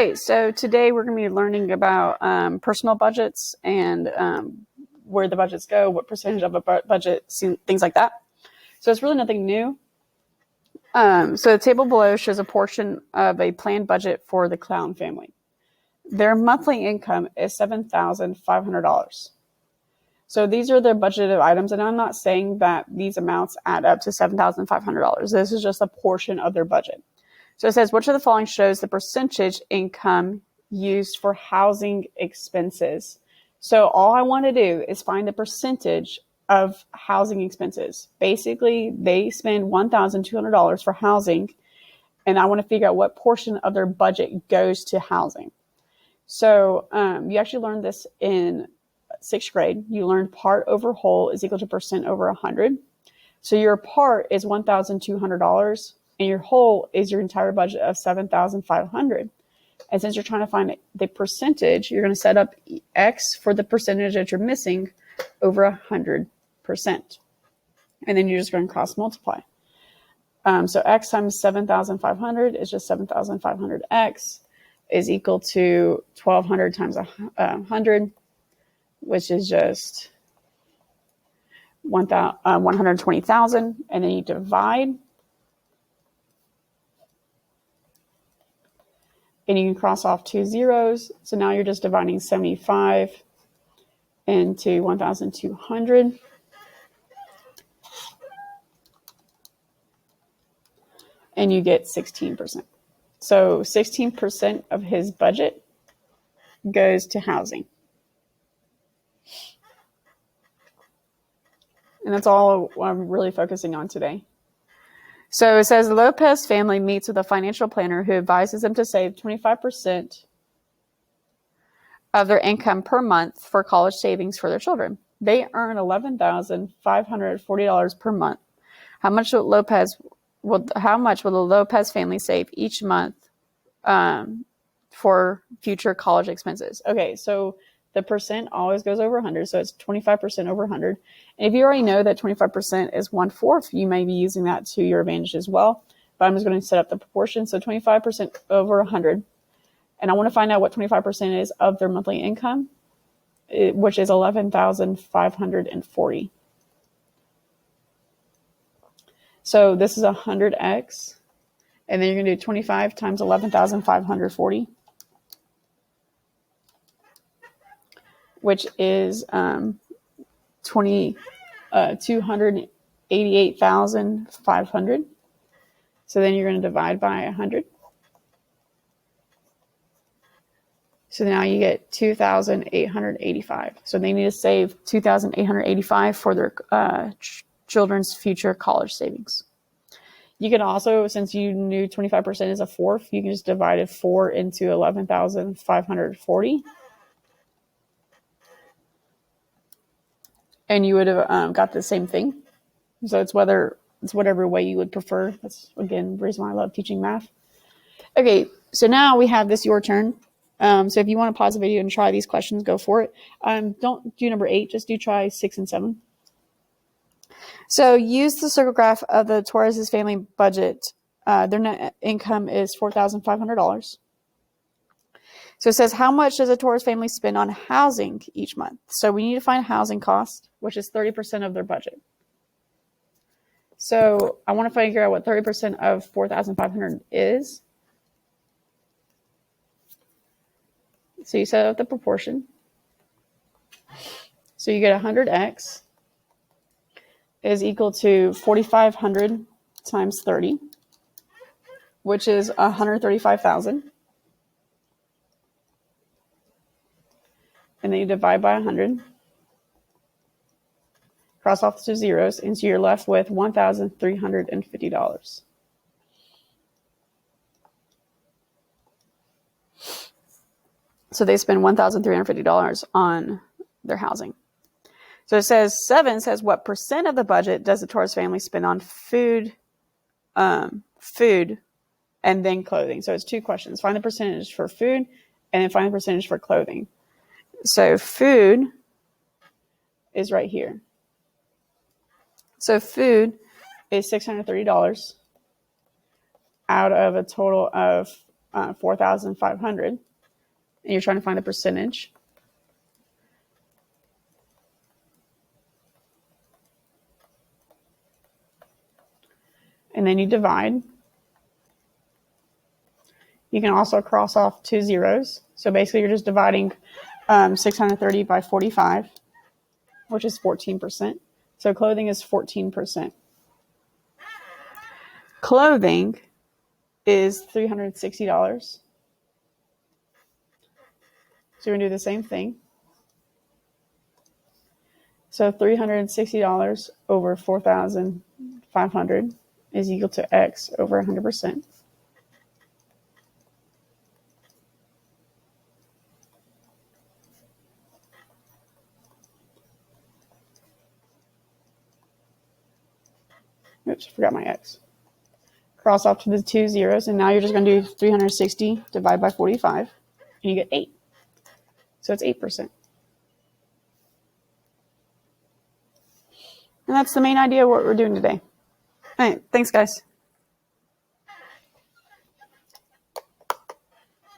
Okay, so today we're going to be learning about personal budgets and where the budgets go, what percentage of a budget, things like that. So it's really nothing new. So the table below shows a portion of a planned budget for the Clown family. Their monthly income is $7,500. So these are their budgeted items, and I'm not saying that these amounts add up to $7,500. This is just a portion of their budget. So it says, which of the following shows the percentage income used for housing expenses? So all I want to do is find the percentage of housing expenses. Basically, they spend $1,200 for housing, and I want to figure out what portion of their budget goes to housing. So you actually learned this in 6th grade. You learned part over whole is equal to percent over 100. So your part is $1,200. And your whole is your entire budget of $7,500. And since you're trying to find the percentage, you're going to set up X for the percentage that you're missing over 100%. And then you're just going to cross multiply. So X times 7,500 is just 7,500X is equal to 1,200 times 100, which is just 120,000. And then you divide. And you can cross off 2 zeros. So now you're just dividing 75 into 1,200. And you get 16%. So 16% of his budget goes to housing. And that's all I'm really focusing on today. So it says the Lopez family meets with a financial planner who advises them to save 25% of their income per month for college savings for their children. They earn $11,540 per month. How much will the Lopez family save each month for future college expenses? Okay, so the percent always goes over 100, so it's 25% over 100. And if you already know that 25% is 1/4, you may be using that to your advantage as well. But I'm just going to set up the proportion. So 25% over 100. And I want to find out what 25% is of their monthly income, which is $11,540. So this is 100x. And then you're going to do 25 times 11,540. Which is 288,500. So then you're going to divide by 100. So now you get 2,885. So they need to save 2,885 for their children's future college savings. You can also, since you knew 25% is 1/4, you can just divide 4 into 11,540. And you would have got the same thing. So it's whatever way you would prefer. That's, again, the reason why I love teaching math. Okay, so now we have this your turn. So if you want to pause the video and try these questions, go for it. Don't do number 8. Just do try 6 and 7. So use the circle graph of the Torres' family budget. Their net income is $4,500. So it says, how much does a Torres family spend on housing each month? So we need to find housing cost, which is 30% of their budget. So I want to figure out what 30% of 4,500 is. So you set up the proportion. So you get 100x is equal to 4,500 times 30, which is 135,000. And then you divide by 100. Cross off the zeros, and so you're left with $1,350. So they spend $1,350 on their housing. So it says 7 says, what percent of the budget does the Torres family spend on food, and then clothing? So it's 2 questions. Find the percentage for food, and then find the percentage for clothing. So food is right here. So food is $630 out of a total of 4,500, and you're trying to find the percentage. And then you divide. You can also cross off 2 zeros. So basically, you're just dividing 630 by 45, which is 14%. So clothing is 14%. Clothing is $360. So you're going to do the same thing. So $360 over 4,500 is equal to X over 100%. Oops, I forgot my X. Cross off to the 2 zeros, and now you're just going to do 360 divided by 45, and you get 8. So it's 8%. And that's the main idea of what we're doing today. All right, thanks, guys.